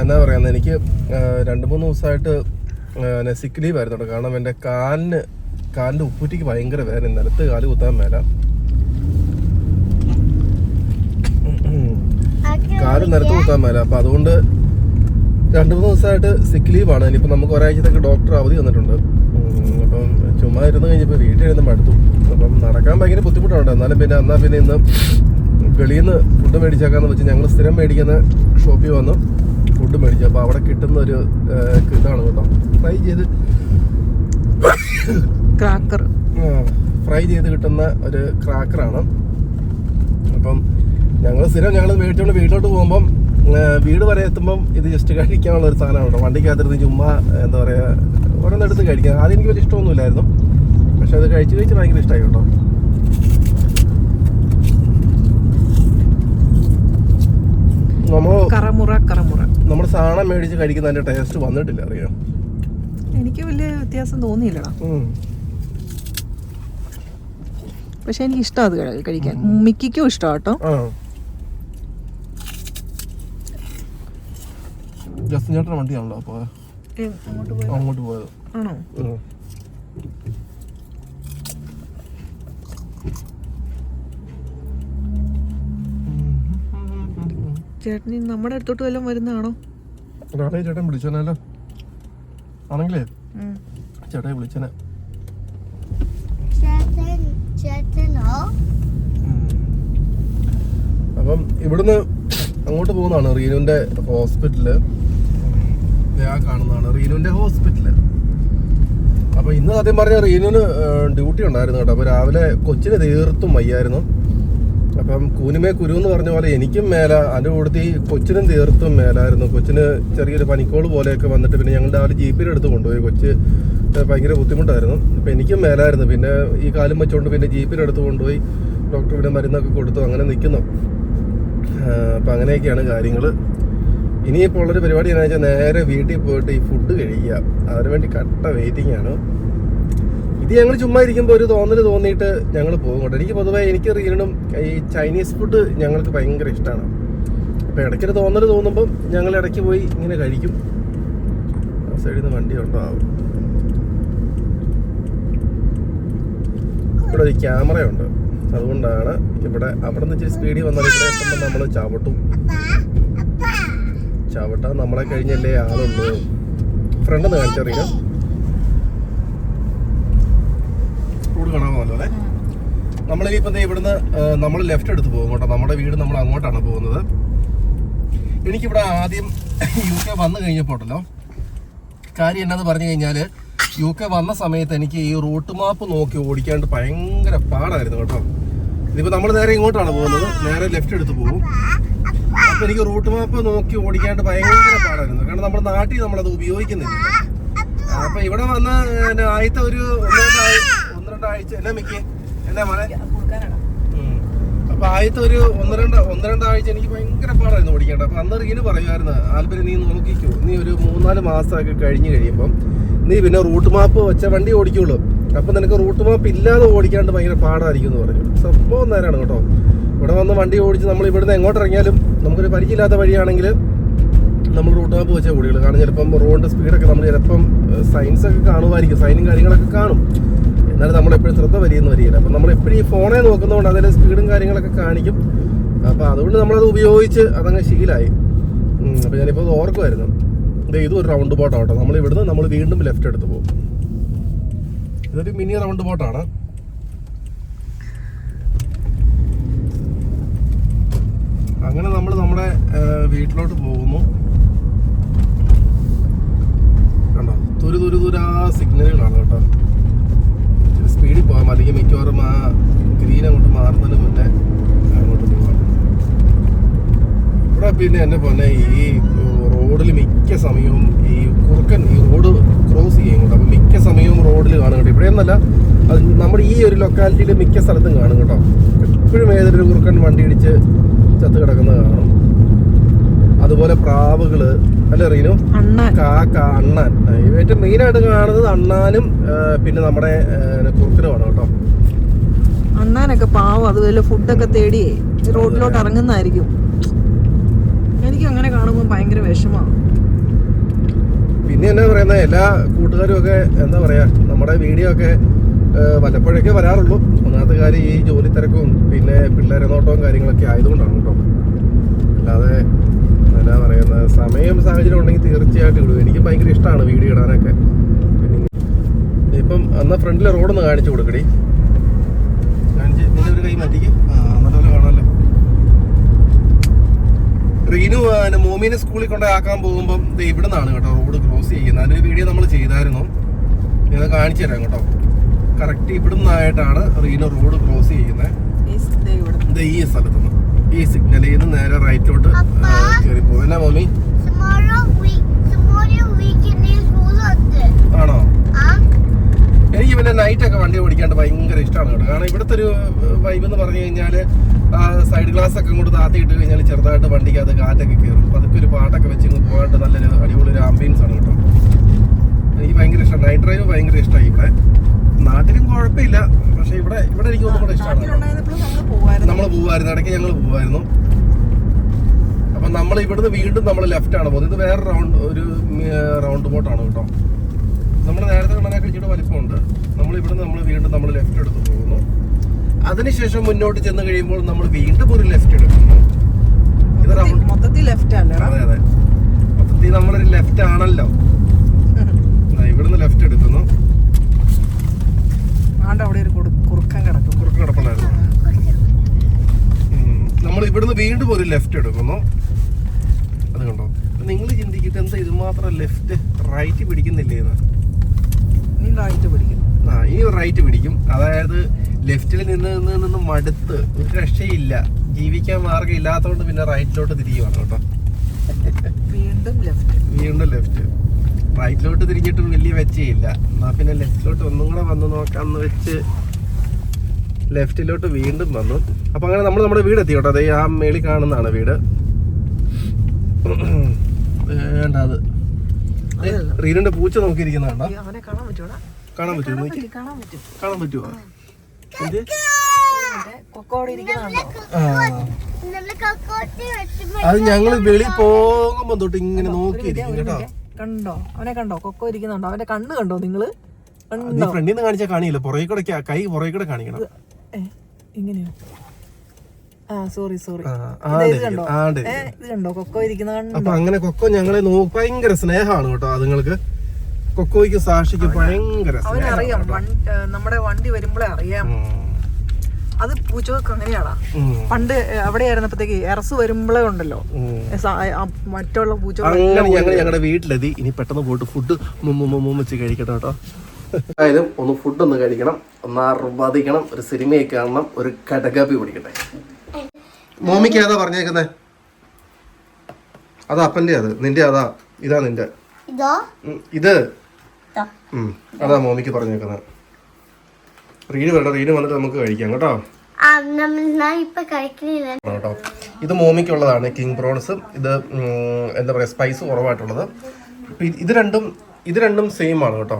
എന്നാ പറയുന്നത്, എനിക്ക് 2-3 ദിവസമായിട്ട് സിക്ക് ലീവ് ആയിരുന്നു കേട്ടോ. കാരണം എൻ്റെ കാലിൻ്റെ ഉപ്പൂറ്റിക്ക് ഭയങ്കര വേദന, നിലത്ത് കാല് കുത്താൻ മേല, കാല് നിലത്ത് കുത്താൻ മേല. അപ്പം അതുകൊണ്ട് 2-3 ദിവസമായിട്ട് സിക്ക് ലീവാണ്. ഇനിയിപ്പോൾ നമുക്ക് ഒരാഴ്ചത്തേക്ക് ഡോക്ടർ അവധി തന്നിട്ടുണ്ട്. അപ്പം ചുമ്മാ ഇരുന്ന് കഴിഞ്ഞപ്പോൾ വീട്ടിൽ ഇരുന്ന് മടുത്തു. അപ്പം നടക്കാൻ ഭയങ്കര ബുദ്ധിമുട്ടുണ്ട്. എന്നാലും പിന്നെ ഇന്ന് വെളിയിൽ നിന്ന് ഫുഡ് മേടിച്ചേക്കാന്ന് വെച്ച് ഞങ്ങൾ സ്ഥിരം മേടിക്കുന്ന ഷോപ്പിൽ വന്ന് ഫുഡ് മേടിച്ചു. അപ്പോൾ അവിടെ കിട്ടുന്ന ഒരു ഇതാണ് കേട്ടോ, ഫ്രൈ ചെയ്ത് കിട്ടുന്ന ഒരു ക്രാക്കറാണ്. അപ്പം ഞങ്ങൾ മേടിച്ചുകൊണ്ട് വീട്ടിലോട്ട് പോകുമ്പം വീട് വരെ എത്തുമ്പം ഇത് ജസ്റ്റ് കഴിക്കാനുള്ള ഒരു സാധനമാണ് കേട്ടോ. വണ്ടിക്കകത്തിരുന്ന് ചുമ്മാ എന്താ പറയുക ഓരോന്നെടുത്ത് കഴിക്കാൻ. ആദ്യം എനിക്ക് വലിയ ഇഷ്ടമൊന്നുമില്ലായിരുന്നു, പക്ഷെ അത് കഴിച്ച് ഭയങ്കര ഇഷ്ടമായി കേട്ടോ. നമ്മൾ സാധനം മേടിച്ച് കഴിക്കുന്നതിന്റെ ടേസ്റ്റ് വന്നിട്ടില്ല, അറിയാം. എനിക്ക് വലിയ വ്യത്യാസം തോന്നിയില്ലടാ, പക്ഷെ എനിക്ക് ഇഷ്ടം അത് കഴിക്കാൻ. മിക്കും ഇഷ്ടം കേട്ടോ. ജസ്റ്റിൻ ചേട്ടൻ്റെ വണ്ടിയാണല്ലോ അപ്പൊ അങ്ങോട്ട് പോയത്. ആണോ? ചേട്ടൻ നമ്മുടെ അടുത്തോട്ട് വല്ലതും വരുന്നതാണോ? ചേട്ടൻ വിളിച്ചോനല്ലോ, ആണെങ്കിലേ ചേട്ടനെ വിളിച്ചനെ. അപ്പം ഇവിടുന്ന് അങ്ങോട്ട് പോകുന്നതാണ് റീനുവിന്റെ ഹോസ്പിറ്റല്. കാണുന്നതാണ് റീനുവിന്റെ ഹോസ്പിറ്റല്. അപ്പൊ ഇന്ന് ആദ്യം പറഞ്ഞ റീനുവിന് ഡ്യൂട്ടി ഉണ്ടായിരുന്നു കേട്ടോ. അപ്പൊ രാവിലെ കൊച്ചിന് തീർത്തും വയ്യായിരുന്നു. അപ്പം കൂനുമേ കുരു എന്ന് പറഞ്ഞ പോലെ എനിക്കും മേല, അതിൻ്റെ കൂടുതൽ കൊച്ചിനും തീർത്തും മേലായിരുന്നു. കൊച്ചിന് ചെറിയൊരു പനിക്കോള് പോലെയൊക്കെ വന്നിട്ട് പിന്നെ ഞങ്ങൾ രാവിലെ ജീപ്പിൻ്റെ അടുത്ത് കൊണ്ടുപോയി. കൊച്ച് ഭയങ്കര ബുദ്ധിമുട്ടായിരുന്നു. അപ്പം എനിക്കും മേലായിരുന്നു. പിന്നെ ഈ കാലും വെച്ചുകൊണ്ട് പിന്നെ ജീപ്പിൻ്റെ അടുത്ത് കൊണ്ടുപോയി ഡോക്ടർ പിന്നെ മരുന്നൊക്കെ കൊടുത്തു, അങ്ങനെ നിൽക്കുന്നു. അപ്പം അങ്ങനെയൊക്കെയാണ് കാര്യങ്ങൾ. ഇനിയിപ്പോൾ ഉള്ളൊരു പരിപാടി എന്താ വെച്ചാൽ നേരെ വീട്ടിൽ പോയിട്ട് ഈ ഫുഡ് കഴിക്കുക. അതിനുവേണ്ടി കട്ട വെയിറ്റിംഗ് ആണ്. ഇത് ഞങ്ങൾ ചുമ്മാ ഇരിക്കുമ്പോൾ ഒരു തോന്നിയിട്ട് ഞങ്ങൾ പോകും കേട്ടോ. എനിക്ക് പൊതുവേ റീനും ഈ ചൈനീസ് ഫുഡ് ഞങ്ങൾക്ക് ഭയങ്കര ഇഷ്ടമാണ്. അപ്പോൾ ഇടയ്ക്കൊരു തോന്നുമ്പം ഞങ്ങൾ ഇടയ്ക്ക് പോയി ഇങ്ങനെ കഴിക്കും. സൈഡിൽ നിന്ന് വണ്ടി ഉണ്ടാവും. ഇവിടെ ഒരു ക്യാമറയുണ്ട്, അതുകൊണ്ടാണ് ഇവിടെ അവിടെ നിന്ന് ഇച്ചിരി സ്പീഡിൽ വന്നാൽ ഇവിടെ എത്തുമ്പോൾ നമ്മൾ ചവിട്ടാൻ നമ്മളെ കഴിഞ്ഞല്ലേ ആളുള്ളൂ. ഫ്രണ്ടെന്ന് കാണിച്ചറിയില്ല, റോഡ് കാണാമല്ലോ അല്ലേ. നമ്മളിനിയിപ്പോൾ ഇവിടുന്ന് നമ്മൾ ലെഫ്റ്റ് എടുത്ത് പോകും കേട്ടോ. നമ്മുടെ വീട് നമ്മൾ അങ്ങോട്ടാണ് പോകുന്നത്. എനിക്കിവിടെ ആദ്യം UK വന്നു കഴിഞ്ഞപ്പോട്ടല്ലോ കാര്യം എന്നാന്ന് പറഞ്ഞു കഴിഞ്ഞാൽ, UK വന്ന സമയത്ത് എനിക്ക് ഈ റൂട്ട് മാപ്പ് നോക്കി ഓടിക്കാണ്ട് ഭയങ്കര പാടായിരുന്നു കേട്ടോ. ഇതിപ്പോൾ നമ്മൾ നേരെ ഇങ്ങോട്ടാണ് പോകുന്നത്, നേരെ ലെഫ്റ്റ് എടുത്ത് പോകും. അപ്പോൾ എനിക്ക് റൂട്ട് മാപ്പ് നോക്കി ഓടിക്കാണ്ട് ഭയങ്കര പാടായിരുന്നു. കാരണം നമ്മുടെ നാട്ടിൽ നമ്മളത് ഉപയോഗിക്കുന്നില്ല. അപ്പോൾ ഇവിടെ വന്ന് ആദ്യത്തെ ഒരു 1-2 ആഴ്ച എന്നാ മോനെ, അപ്പൊ ആദ്യത്തെ ഒരു 1-2 ആഴ്ച എനിക്ക് ഭയങ്കര പാടായിരുന്നു ഓടിക്കേണ്ടത്. അപ്പൊ അന്ന് റീന് പറയുമായിരുന്നു, ആൽബിന് നീ നോക്കിക്കോ, നീ ഒരു 3-4 മാസമൊക്കെ കഴിഞ്ഞ് കഴിയുമ്പം നീ പിന്നെ റൂട്ട് മാപ്പ് വെച്ച വണ്ടി ഓടിക്കുള്ളൂ. അപ്പൊ നിനക്ക് റൂട്ട് മാപ്പ് ഇല്ലാതെ ഓടിക്കാണ്ട് ഭയങ്കര പാടായിരിക്കും എന്ന് പറഞ്ഞു. സംഭവം നേരാണ് കേട്ടോ. ഇവിടെ വന്ന് വണ്ടി ഓടിച്ച് നമ്മൾ ഇവിടുന്ന് എങ്ങോട്ട് ഇറങ്ങിയാലും നമുക്കൊരു പരിചയമില്ലാത്ത വഴിയാണെങ്കിൽ നമ്മൾ റൂട്ട് മാപ്പ് വെച്ചാൽ ഓടിയുള്ളൂ. കാരണം ചിലപ്പം റോഡിന്റെ സ്പീഡൊക്കെ നമ്മൾ ചിലപ്പം സൈൻസ് ഒക്കെ കാണുമായിരിക്കും, സൈനും കാര്യങ്ങളൊക്കെ കാണും. എന്നാലും നമ്മളെപ്പോഴും ശ്രദ്ധ വരികയില്ല. അപ്പം നമ്മളെപ്പോഴും ഈ ഫോണെ നോക്കുന്നതുകൊണ്ട് അതിൽ സ്പീഡും കാര്യങ്ങളൊക്കെ കാണിക്കും. അപ്പം അതുകൊണ്ട് നമ്മളത് ഉപയോഗിച്ച് അതങ്ങ് ശീലമായി. അപ്പം ഞാനിപ്പോൾ അത് ഓർക്കുമായിരുന്നു. ഇതും ഒരു റൗണ്ട് ബോട്ടാണ് കേട്ടോ. നമ്മൾ ഇവിടുന്ന് നമ്മൾ വീണ്ടും ലെഫ്റ്റ് എടുത്ത് പോകും. ഇതൊരു മിനി റൗണ്ട് ബോട്ടാണ്. അങ്ങനെ നമ്മൾ നമ്മുടെ വീട്ടിലോട്ട് പോകുന്നു. കണ്ടോ, തുരുതുരാ സിഗ്നലുകളാണ് കേട്ടോ. സ്പീഡിൽ പോകാം, അല്ലെങ്കിൽ മിക്കവാറും ആ ഗ്രീൻ അങ്ങോട്ട് മാറുന്നതിന് മുന്നേ അങ്ങോട്ട് പോകാം. ഇവിടെ പിന്നെ എന്നെ പോലെ ഈ റോഡിൽ മിക്ക സമയവും ഈ കുറുക്കൻ ഈ റോഡ് ക്രോസ് ചെയ്യും കേട്ടോ. അപ്പം മിക്ക സമയവും റോഡിൽ കാണും കേട്ടോ. ഇവിടെയൊന്നല്ല, അത് നമ്മുടെ ഈ ഒരു ലൊക്കാലിറ്റിയിൽ മിക്ക സ്ഥലത്തും കാണും കേട്ടോ. എപ്പോഴും ഏതൊരു കുറുക്കൻ വണ്ടി ഇടിച്ച് ചത്ത് കിടക്കുന്നത് കാണും. അതുപോലെ പ്രാവുകള് അല്ലേ റീനു, കാക്ക, അണ്ണാൻ. ഏറ്റവും മെയിനായിട്ട് കാണുന്നത് അണ്ണാനും പിന്നെ നമ്മുടെ കുറുക്കനുമാണ് കേട്ടോ. അണ്ണാനൊക്കെ പാവം, അതുപോലെ ഫുഡൊക്കെ തേടി റോഡിലോട്ട് ഇറങ്ങുന്നതായിരിക്കും. എനിക്ക് അങ്ങനെ കാണുമ്പോൾ ഭയങ്കര വിഷമമാണ്. പിന്നെ എന്നാ പറയുന്ന എല്ലാ കൂട്ടുകാരും ഒക്കെ എന്താ പറയാ നമ്മുടെ വീഡിയോ ഒക്കെ വല്ലപ്പോഴൊക്കെ വരാറുള്ളൂ. ഒന്നാമത്തെ കാര്യം ഈ ജോലി തിരക്കും പിന്നെ പിള്ളേരെ നോട്ടവും കാര്യങ്ങളൊക്കെ ആയതുകൊണ്ടാണ് കേട്ടോ. അല്ലാതെ എന്നാ പറയുന്ന സമയം സാഹചര്യം ഉണ്ടെങ്കിൽ തീർച്ചയായിട്ടും ഇടും. എനിക്ക് ഭയങ്കര ഇഷ്ടമാണ് വീഡിയോ ഇടാനൊക്കെ. പിന്നെ ഇപ്പം എന്നാ ഫ്രണ്ടിലെ റോഡൊന്ന് കാണിച്ചു കൊടുക്കടി. നിന്റെ ഒരു കൈ മാറ്റിക്ക്. നല്ലപോലെ കാണാമല്ലോ. റീനു മോമിനെ സ്കൂളിൽ കൊണ്ടാക്കാൻ പോകുമ്പം ഇവിടെ നിന്നാണ് കേട്ടോ റോഡ് ക്രോസ് ചെയ്യുന്നത്. അതിന്റെ വീഡിയോ നമ്മൾ ചെയ്തായിരുന്നു. ഞാൻ കാണിച്ചു തരാം കേട്ടോ. കറക്റ്റ് ഇവിടെ നിന്നായിട്ടാണ് റീനു റോഡ് ക്രോസ് ചെയ്യുന്നത്. ഈ സ്ഥലത്തുനിന്ന് ഈ സിഗ്നലിൽ നിന്ന് നേരെ റൈറ്റിലോട്ട് കയറി പോകും. എന്നാ മോമി? ആണോ? എനിക്ക് പിന്നെ നൈറ്റൊക്കെ വണ്ടി ഓടിക്കാണ്ട് ഭയങ്കര ഇഷ്ടമാണ് കേട്ടോ. കാരണം ഇവിടുത്തെ ഒരു വൈബ് എന്ന് പറഞ്ഞു കഴിഞ്ഞാല് സൈഡ് ഗ്ലാസ് ഒക്കെ അങ്ങോട്ട് താത്തിയിട്ട് കഴിഞ്ഞാൽ ചെറുതായിട്ട് വണ്ടിക്കകത്ത് കാറ്റൊക്കെ കയറും. അതൊക്കെ ഒരു പാട്ടൊക്കെ വെച്ച് പോകാണ്ട് നല്ലൊരു അടിപൊളി ഒരു ആംബിയൻസ് ആണ് കേട്ടോ. എനിക്ക് ഭയങ്കര ഇഷ്ടമാണ്. നൈറ്റ് ഡ്രൈവ് ഭയങ്കര ഇഷ്ടമായി. ഇവിടെ നാട്ടിലും കുഴപ്പമില്ല, പക്ഷെ ഇവിടെ എനിക്ക് ഒന്നും കൂടെ ഇഷ്ടമാണ്. നമ്മൾ പോവായിരുന്നു, ഇടയ്ക്ക് ഞങ്ങൾ പോവായിരുന്നു. അപ്പൊ നമ്മൾ ഇവിടുന്ന് വീണ്ടും നമ്മൾ ലെഫ്റ്റ് ആണ് പോകുന്നത്. ഇത് വേറെ റൗണ്ട് ബോട്ടാണ് കേട്ടോ. നമ്മൾ നേരത്തെ കണ്ടതിനൊക്കെ ഇച്ചിരി വലിപ്പമുണ്ട്. നമ്മൾ വീണ്ടും നമ്മൾ ലെഫ്റ്റ് എടുത്ത് പോകുന്നു. അതിനുശേഷം മുന്നോട്ട് ചെന്ന് കഴിയുമ്പോൾ നമ്മൾ വീണ്ടും ഒരു ലെഫ്റ്റ് എടുക്കുന്നു. ഇത് മൊത്തത്തിൽ ലെഫ്റ്റ് അല്ലേ? അതെ അതെ, മൊത്തത്തിൽ നമ്മളൊരു ലെഫ്റ്റ് ആണല്ലോ. ഇവിടുന്ന് ലെഫ്റ്റ് എടുക്കുന്നു. അവിടെ ഒരു കുറുക്കൻ കിടപ്പുണ്ടായിരുന്നു. നമ്മൾ ഇവിടുന്ന് വീണ്ടും ഒരു ലെഫ്റ്റ് എടുക്കുന്നു. അത് കണ്ടോ? നിങ്ങൾ ചിന്തിക്കിട്ട് എന്താ ഇത് മാത്രം ലെഫ്റ്റ് റൈറ്റ് പിടിക്കുന്നില്ലേന്ന്? ഇനി റൈറ്റ് പിടിക്കും. അതായത് ലെഫ്റ്റിൽ നിന്ന് മടുത്ത് ഒരു രക്ഷയില്ല, ജീവിക്കാൻ മാർഗം ഇല്ലാത്തതുകൊണ്ട് പിന്നെ റൈറ്റിലോട്ട് തിരിയുവാണ് കേട്ടോ. വീണ്ടും ലെഫ്റ്റ്. റൈറ്റിലോട്ട് തിരിഞ്ഞിട്ടും വലിയ വെച്ചയില്ല. എന്നാ പിന്നെ ലെഫ്റ്റിലോട്ട് ഒന്നും കൂടെ വന്ന് നോക്കാന്ന് വെച്ച് ലെഫ്റ്റിലോട്ട് വീണ്ടും വന്നു. അപ്പൊ അങ്ങനെ നമ്മൾ നമ്മുടെ വീട് എത്തി കേട്ടോ. അതെ, ആ മേളിൽ കാണുന്നതാണ് വീട്. വേണ്ട, അത് റീനിന്റെ പൂച്ച നോക്കിയിരിക്കുന്നതാണോ? കാണാൻ പറ്റുമോ? അത് ഞങ്ങള് വെളി പോകുമ്പോ തൊട്ട് ഇങ്ങനെ നോക്കിയിരിക്കും കേട്ടോ. കണ്ടോ അവനെ? കണ്ടോ കൊക്കോ ഇരിക്കുന്നുണ്ടോ? അവന്റെ കണ്ണ് കണ്ടോ നിങ്ങള്? ഫ്രണ്ടിൽ നിന്ന് കാണിച്ചാൽ കാണിയില്ല, പുറകെ കൂടെ കൈ പുറകെ കൂടെ കാണിക്കണം. ഇങ്ങനെയോ? സോറി ഇത് കണ്ടോ കൊക്കോ ഇരിക്കുന്ന? അപ്പൊ അങ്ങനെ കൊക്കോ ഞങ്ങളെ ഭയങ്കര സ്നേഹമാണ് കേട്ടോ. അതുങ്ങൾക്ക് കൊക്കോയ്ക്ക് സാക്ഷിക്ക് ഭയങ്കര അവനറിയാം. നമ്മുടെ വണ്ടി വരുമ്പോഴേ അറിയാം. അത് പൂച്ചകൾക്ക് അങ്ങനെയാടാ. പണ്ട് അവിടെ ആയിരുന്നപ്പോഴത്തേക്ക് എറസ് വരുമ്പോഴേ ഉണ്ടല്ലോ മറ്റുള്ള പൂച്ച. അങ്ങനെ ഞങ്ങളുടെ വീട്ടിലെത്തി. ഇനി പെട്ടെന്ന് പോയിട്ട് ഫുഡ് വെച്ച് കഴിക്കട്ടെ കേട്ടോ. എന്തായാലും ഒന്ന് ഫുഡൊന്ന് കഴിക്കണം, ഒന്ന് ആർവാദിക്കണം, ഒരു സിനിമയൊക്കെ കാണണം, ഒരു കടകാപ്പി കുടിക്കട്ടെ. മോമിക്ക് ഏതാ പറഞ്ഞേക്കുന്നേ? അതാ അപ്പന്റെ, അത് നിന്റെ, ഇതാ നിന്റെ ഇത്. അതാ മോമിക്ക് പറഞ്ഞേക്കുന്നത്. റീന് വന്നിട്ട് നമുക്ക് കഴിക്കാം കേട്ടോ. കേട്ടോ, ഇത് മോമിക്കുള്ളതാണ്, കിങ് പ്രോൺസ്. ഇത് എന്താ പറയാ, സ്പൈസ് കുറവായിട്ടുള്ളത്. ഇത് രണ്ടും സെയിം ആണ് കേട്ടോ.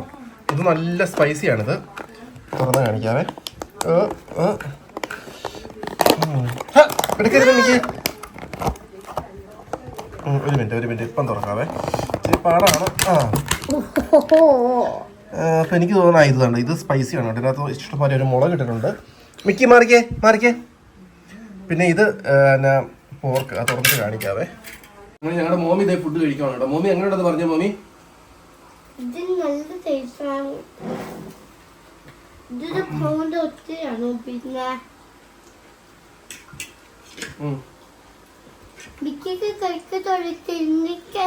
ഇത് നല്ല സ്പൈസിയാണിത്. തുറന്ന് കാണിക്കാവേ. എടുക്കരുത് എനിക്ക്. ഒരു മിനിറ്റ് ഇപ്പം തുറക്കാവേ. ഇച്ചിരി പാടാണ്. അപ്പം എനിക്ക് തോന്നുന്ന ഇത് തന്നെ, ഇത് സ്പൈസിയാണ്. ഇതിനകത്ത് ഇഷ്ടംപോലെ ഒരു മുളക് ഇട്ടിട്ടുണ്ട്. മിക്കി മാറിക്കേ. പിന്നെ ഇത് പോർക്ക്. അത് തുറന്നിട്ട് കാണിക്കാവേ. ഞങ്ങളുടെ മോമി ഇതേ ഫുഡ് കഴിക്കണം കേട്ടോ. മോമി എങ്ങനെയുണ്ടെന്ന് പറഞ്ഞോ മോമി? ഇത് നല്ല ടേസ്റ്റാണ്. ഇതൊരു പൗണ്ട് ഒത്തിരിയാണ്. പിന്നെ മിക്കൊക്കെ കഴിക്കത്തോടെ എനിക്ക്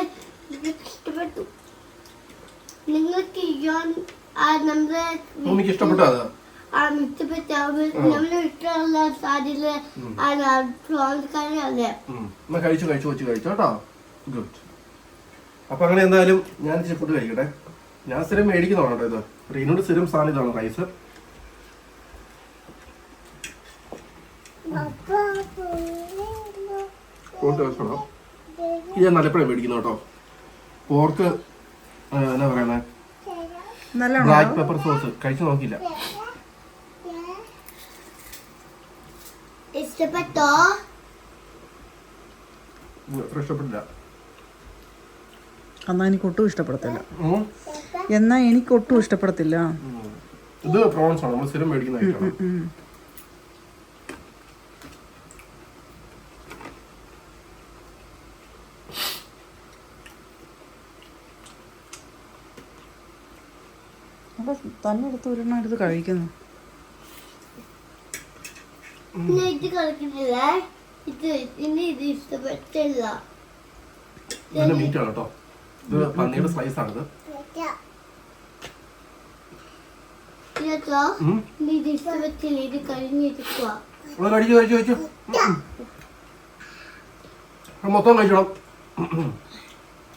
ഇഷ്ടപ്പെട്ടു. നിങ്ങൾക്ക് മോമിക്ക് ഇഷ്ടപ്പെട്ടോ? നമ്മുടെ വീട്ടിലുള്ള സാരിയില് പ്രോൺസ് കറി അല്ലേ? കഴിച്ചു കേട്ടോ. ഗുഡ്. അപ്പൊ അങ്ങനെ എന്തായാലും ഞാൻ ഇച്ചിരി ഫുഡ് കഴിക്കട്ടെ. ഞാൻ സ്ഥിരം മേടിക്കുന്നതാണ് കേട്ടോ. ഇത് റീനോട് സ്ഥിരം സാധനം ഇതാണ്, റൈസ്. ഇത് ഞാൻ നല്ലപ്പോഴേ മേടിക്കുന്നു കേട്ടോ. പോർക്ക് എന്നാ പറയുന്നത്, ബ്ലാക്ക് പെപ്പർ സോസ് കഴിച്ചു നോക്കില്ല. ഇഷ്ടപ്പെട്ടോ? അത്ര ഇഷ്ടപ്പെട്ടില്ല. എന്നാ എനിക്ക് ഒട്ടും ഇഷ്ടപ്പെടത്തില്ല. ഉം. എന്നാ എനിക്ക് ഒട്ടും ഇഷ്ടപ്പെടത്തില്ല. ഇത് പ്രോൺസ് ആണ് നമ്മൾ സ്ഥിരം മേടിക്കുന്ന ഐറ്റമാണ്. അപ്പൊ തന്നെ എടുത്ത് ഒരെണ്ണം എടുത്ത് കഴിക്കുന്നു. ഇത് കളിക്കുന്നില്ല. ഇത് ഇഷ്ടപ്പെട്ടില്ല. നല്ല മീറ്റ് ആണ് കേട്ടോ. ഇത് പന്നിയുടെ സ്ലൈസ് ആണിത്. ഇത് ഇഷ്ടപ്പെട്ടില്ല. ഇത് കഴിഞ്ഞിരിക്കുക. കഴിച്ചു മൊത്തം കഴിച്ചോളാം.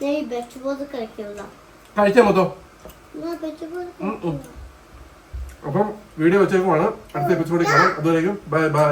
ഞാൻ ഈ വെജിറ്റബിൾസ് കഴിക്കില്ല. കഴിച്ചാ മൊത്തം. ഞാൻ വെജിറ്റബിൾസ് അപ്പം വീഡിയോ വെച്ചേക്കുവാണ്. അടുത്ത എപ്പിസോഡിൽ കാണാം. അതുവരേക്കും ബൈ ബൈ.